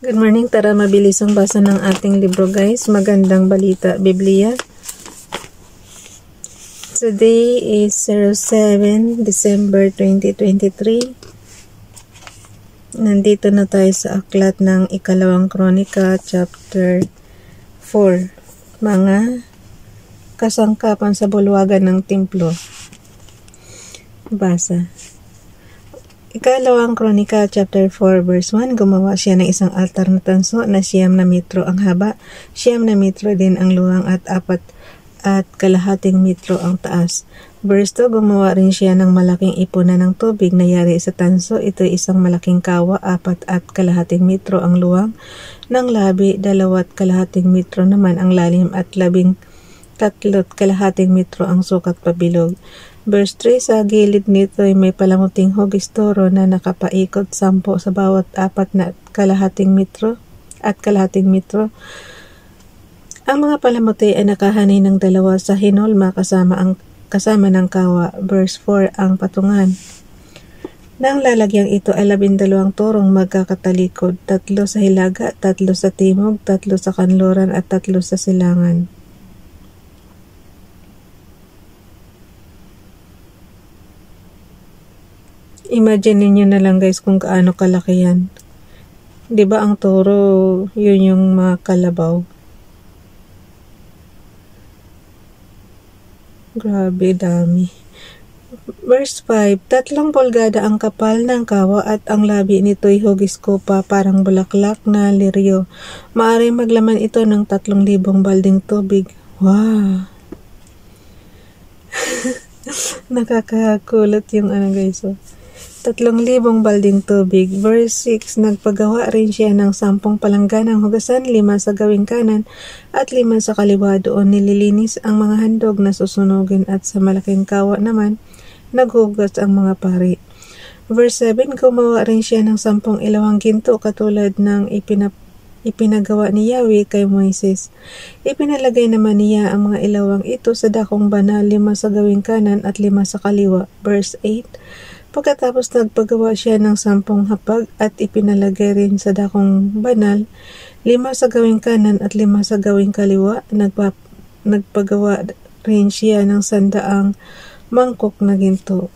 Good morning, tara mabilis ang basa ng ating libro guys. Magandang balita, Biblia. Today is 07 December 2023. Nandito na tayo sa aklat ng ikalawang kronika, chapter 4. Mga kasangkapan sa bulwagan ng templo. Basa. Ikalawang kronika, chapter 4, verse 1, gumawa siya ng isang altar na tanso na 9 na metro ang haba, 9 na metro din ang luwang at 4.5 metro ang taas. Verse 2, gumawa rin siya ng malaking ipunan ng tubig na yari sa tanso. Ito isang malaking kawa, 4.5 metro ang luwang ng labi, 2.5 metro naman ang lalim at 13.5 metro ang sukat pabilog. Verse 3, sa gilid nito ay may palamuting hugis toro na nakapaikot 10 sa bawat 4.5 metro at 0.5 metro. Ang mga palamuti ay nakahanay ng 2 sa hinulma kasama ng kawa. Verse 4, ang patungan ng lalagyang ito ay 12 turong magkakatalikod, 3 sa hilaga, 3 sa timog, 3 sa kanluran at 3 sa silangan. Imagine niyo na lang guys kung kaano kalaki yan. 'Di ba ang toro, yun yung mga kalabaw. Grabe, dami. Verse 5, 3 pulgada ang kapal ng kawa at ang labi nito'y hugis kopa parang bulaklak na liryo. Maaaring maglaman ito ng 3,000 balding tubig. Wow! Nakakakulot yung guys. 3,000 balding tubig. Verse 6, nagpagawa rin siya ng 10 palangganang hugasan, 5 sa gawing kanan at 5 sa kaliwa. Doon nililinis ang mga handog na susunugin at sa malaking kawa naman, naghugas ang mga pari. Verse 7, gumawa rin siya ng 10 ilawang ginto katulad ng ipinagawa ni Yahweh kay Moises. Ipinalagay naman niya ang mga ilawang ito sa dakong banal, 5 sa gawing kanan at 5 sa kaliwa. Verse 8, pagkatapos nagpagawa siya ng 10 hapag at ipinalagay rin sa dakong banal, 5 sa gawing kanan at 5 sa gawing kaliwa. Nagpagawa rin siya ng 100 mangkok na ginto.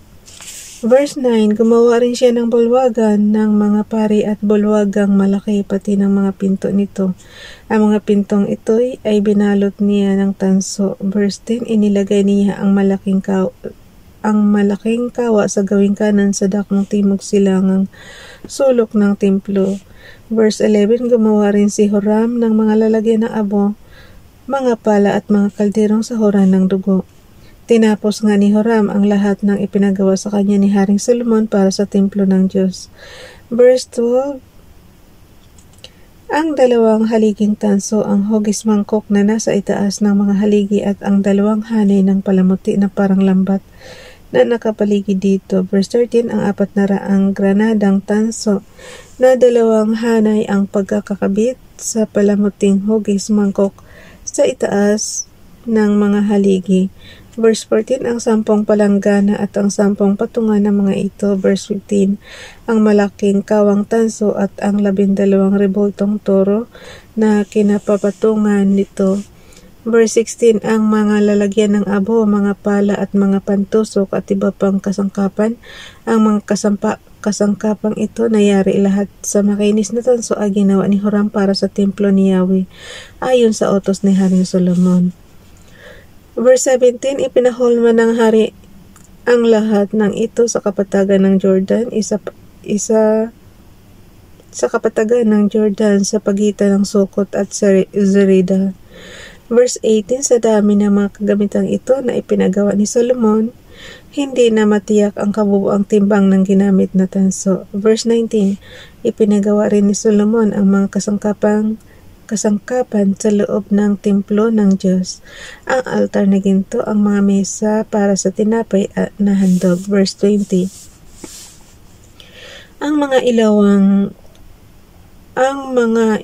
Verse 9, gumawa rin siya ng bulwagan ng mga pari at bulwagang malaki pati ng mga pinto nito. Ang mga pintong ito ay binalot niya ng tanso. Verse 10, inilagay niya ang malaking kawa sa gawing kanan sa dakong timog silangang sulok ng templo. Verse 11, gumawa rin si Horam ng mga lalagyan ng abo, mga pala at mga kalderong sahuran ng dugo. Tinapos nga ni Horam ang lahat ng ipinagawa sa kanya ni Haring Solomon para sa templo ng Diyos. Verse 12, ang 2 haliging tanso, ang hugis mangkok na nasa itaas ng mga haligi at ang 2 hanay ng palamuti na parang lambat na nakapaligid dito. Verse 13, ang 400 granadang tanso na 2 hanay ang pagkakakabit sa palamuting hugis mangkok sa itaas ng mga haligi. Verse 14, ang 10 palanggana at ang 10 patungan ng mga ito. Verse 15, ang malaking kawang tanso at ang 12 reboltong toro na kinapapatungan nito. Verse 16, ang mga lalagyan ng abo, mga pala at mga pantusok at iba pang kasangkapan. Ang mga kasangkapang ito nayari lahat sa makinis na tanso ay ginawa ni Horam para sa templo ni Yahweh ayon sa utos ni Haring Solomon. Verse 17, ipinahulma ng hari ang lahat ng ito sa kapatagan ng Jordan, isa sa kapatagan ng Jordan sa pagitan ng Sukot at Zerida. Verse 18, sa dami ng mga kagamitang ito na ipinagawa ni Solomon, hindi na matiyak ang kabubuang timbang ng ginamit na tanso. Verse 19, ipinagawa rin ni Solomon ang mga kasangkapan sa loob ng templo ng Diyos, ang altar na ginto, ang mga mesa para sa tinapay na handog. Verse 20, ang mga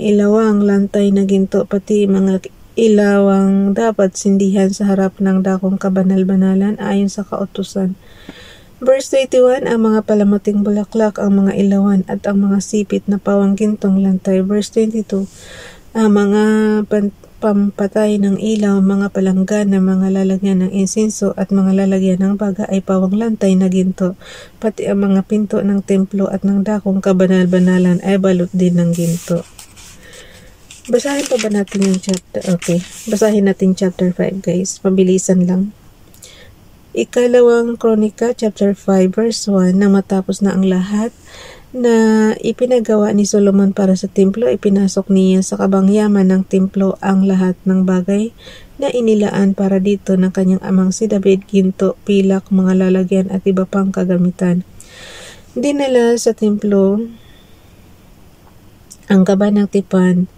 ilawang lantay na ginto pati mga ilawang dapat sindihan sa harap ng dakong kabanal-banalan ayon sa kautusan Verse 21, ang mga palamuting bulaklak, ang mga ilawan, at ang mga sipit na pawang gintong lantay. Verse 22, ang mga pampatay ng ilaw, mga palanggan na mga lalagyan ng insenso at mga lalagyan ng baga ay pawang lantay na ginto. Pati ang mga pinto ng templo at ng dakong kabanal-banalan ay balot din ng ginto. Basahin pa ba natin yung chapter? Okay, basahin natin chapter 5 guys. Pabilisan lang. Ikalawang Kronika, chapter 5, verse 1, nang matapos na ang lahat na ipinagawa ni Solomon para sa templo, ipinasok niya sa kabangyaman ng templo ang lahat ng bagay na inilaan para dito ng kanyang amang si David, ginto, pilak, mga lalagyan at iba pang kagamitan. Dinala sa templo ang kaba ng tipan.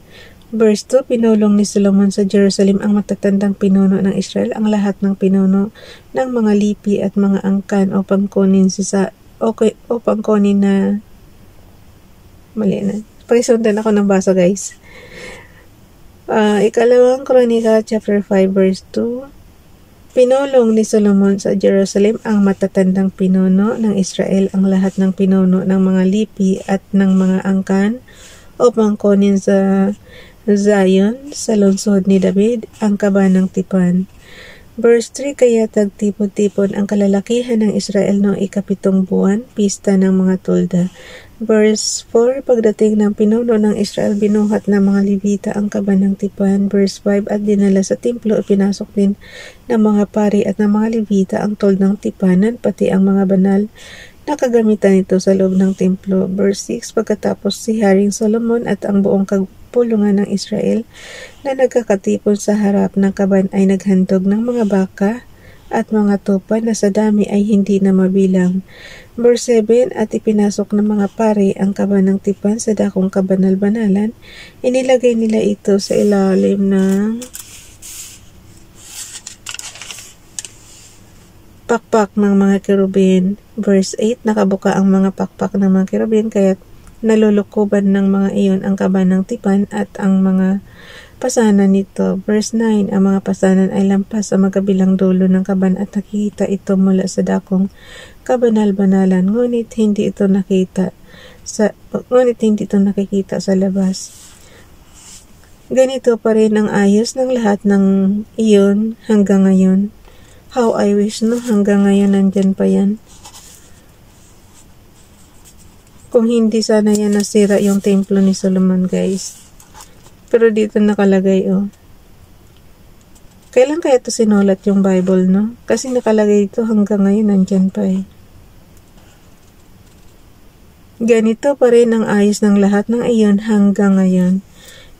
Verse 2, pinulong ni Solomon sa Jerusalem ang matatandang pinuno ng Israel, ang lahat ng pinuno ng mga lipi at mga angkan upang kunin na mali na. Pakisundan ako ng basa guys. Ikalawang Kronika chapter 5 verse 2, pinulong ni Solomon sa Jerusalem ang matatandang pinuno ng Israel, ang lahat ng pinuno ng mga lipi at ng mga angkan upang kunin sa Zion, sa lungsod ni David, ang kaba ng tipan. Verse 3, kaya tagtipon-tipon ang kalalakihan ng Israel noong ikapitong buwan, pista ng mga tulda. Verse 4, pagdating ng pinuno ng Israel, binuhat ng mga Levita ang kaba ng tipan. Verse 5, at dinala sa templo, ipinasok din ng mga pari at ng mga Levita ang tol ng tipanan, pati ang mga banal na kagamitan ito sa loob ng templo. Verse 6, pagkatapos si Haring Solomon at ang buong pulungan ng Israel na nagkakatipon sa harap ng kaban ay naghandog ng mga baka at mga tupa na sa dami ay hindi na mabilang. Verse 7, at ipinasok ng mga pari ang kaban ng tipan sa dakong kabanal-banalan. Inilagay nila ito sa ilalim ng pakpak ng mga kerubin. Verse 8, nakabuka ang mga pakpak ng mga kerubin kaya nalulukuban ng mga iyon ang kaban ng tipan at ang mga pasanan nito. Verse 9, ang mga pasanan ay lampas sa magabilang dulo ng kaban at nakikita ito mula sa dakong kabanal-banalan, ngunit hindi ito nakikita sa labas. Ganito pa rin ang ayos ng lahat ng iyon hanggang ngayon. How I wish no, hanggang ngayon nandyan pa yan. Kung hindi sana yan nasira yung templo ni Solomon guys. Pero dito nakalagay Kailan kaya ito sinulat yung Bible no? Kasi nakalagay ito hanggang ngayon nandyan pa eh. Ganito pa rin ang ayos ng lahat ng iyon hanggang ngayon.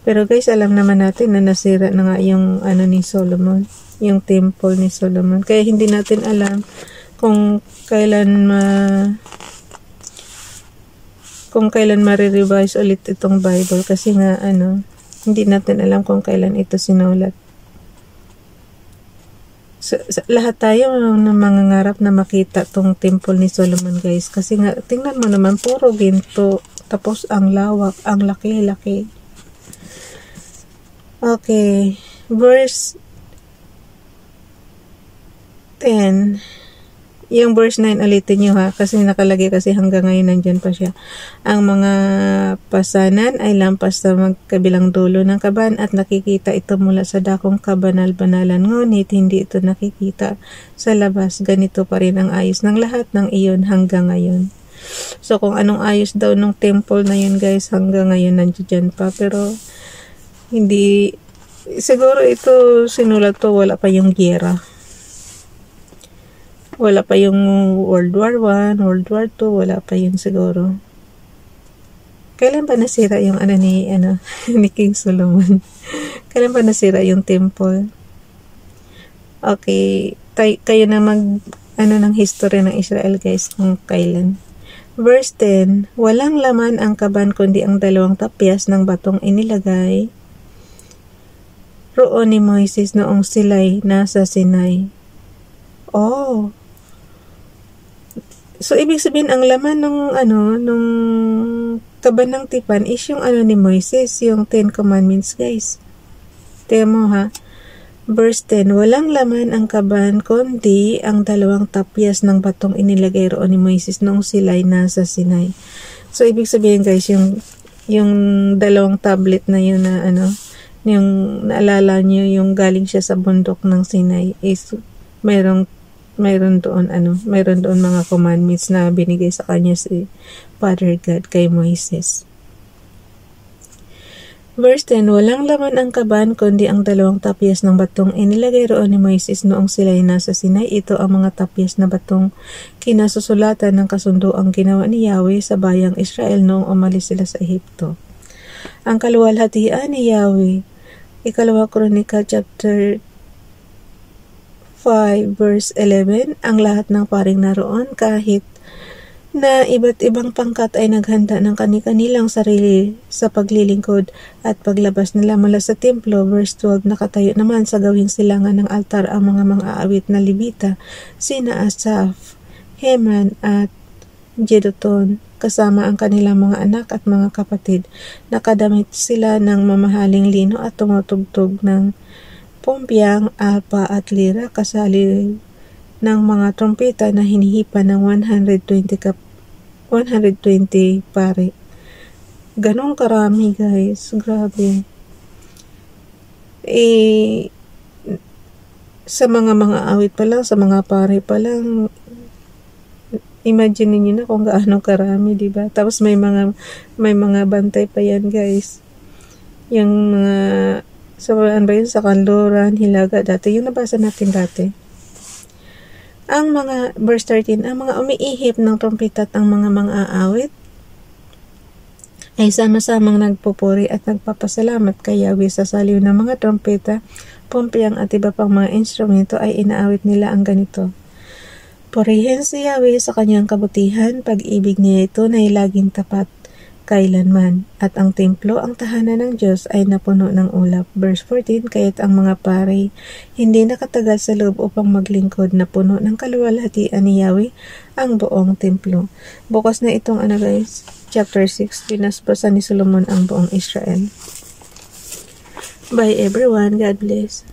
Pero guys, alam naman natin na nasira na nga yung ni Solomon, yung temple ni Solomon. Kaya hindi natin alam kung kailan ma-revise ulit itong Bible kasi nga hindi natin alam kung kailan ito sinulat. So, lahat tayo na mangangarap na makita tong temple ni Solomon guys kasi nga tingnan mo naman puro ginto tapos ang lawak, ang laki-laki. Okay, verse 10. Yung verse 9 ulitin nyo ha, kasi nakalagay kasi hanggang ngayon nandyan pa siya. Ang mga pasanan ay lampas sa magkabilang dulo ng kaban at nakikita ito mula sa dakong kabanal-banalan, ngunit hindi ito nakikita sa labas. Ganito pa rin ang ayos ng lahat ng iyon hanggang ngayon. So kung anong ayos daw ng temple na yun guys, hanggang ngayon nandyan pa. Pero hindi, siguro ito sinulat to, wala pa yung giyera. Wala pa yung World War I, World War II, wala pa yun siguro. Kailan ba nasira yung ni King Solomon? Kailan ba nasira yung temple? Okay, kayo na ng history ng Israel guys kung kailan. Verse 10, walang laman ang kaban kundi ang 2 tapyas ng batong inilagay roon ni Moises noong sila'y nasa Sinai. Oh. So, ibig sabihin, ang laman nung kaban ng tipan is yung ni Moises, yung 10 Commandments, guys. Tingnan mo, ha? Verse 10, walang laman ang kaban kundi ang 2 tapyas ng batong inilagay roon ni Moises noong sila'y nasa Sinai. So, ibig sabihin guys, yung 2 tablet na yun na yung naalala nyo, yung galing siya sa bundok ng Sinai is mayroon doon mga commandments na binigay sa kanya si Father God kay Moises. Verse 10, walang laman ang kaban kundi ang 2 tapyas ng batong inilagay roon ni Moises noong sila'y nasa Sinai. Ito ang mga tapyas na batong kinasusulatan ng kasunduang ginawa ni Yahweh sa bayang Israel noong umalis sila sa Ehipto. Ang kaluwalhatian ni Yahweh, 2 Kronika chapter 5 verse 11, ang lahat ng paring naroon kahit na iba't ibang pangkat ay naghanda ng kani-kanilang sarili sa paglilingkod at paglabas nila mula sa templo. Verse 12, nakatayo naman sa gawing silangan ng altar ang mga mang-aawit na Levita, sina Asaph, Heman at Jeduthun, kasama ang kanilang mga anak at mga kapatid. Nakadamit sila ng mamahaling lino at tumutugtog ng pumpyang, alpa at lira, kasali ng mga trompeta na hinihipa ng 120 pare. Ganong karami guys, grabe. Sa mga awit pa lang, sa mga pare pa lang, imagine niyo na kung gaano karami, diba? Tapos may mga bantay pa yan guys. Yung mga sa Kanluran, Hilaga dati, yung nabasa natin dati. Ang mga, verse 13, ang mga umiihip ng trompeta at ang mga mang-aawit ay sama-samang nagpupuri at nagpapasalamat kay Yahweh sa saliw ng mga trompeta, pumpyang at iba pang mga instrumento ay inaawit nila ang ganito. Purihin si Yahweh sa kanyang kabutihan, pag-ibig niya ito na laging tapat kailanman, at ang templo, ang tahanan ng Diyos ay napuno ng ulap. Verse 14, kaya't ang mga pare hindi nakatagal sa loob upang maglingkod, na puno ng kaluwalhatian ni Yahweh ang buong templo. Bukas na itong guys, chapter 6, pinaspasan ni Solomon ang buong Israel. Bye everyone, God bless.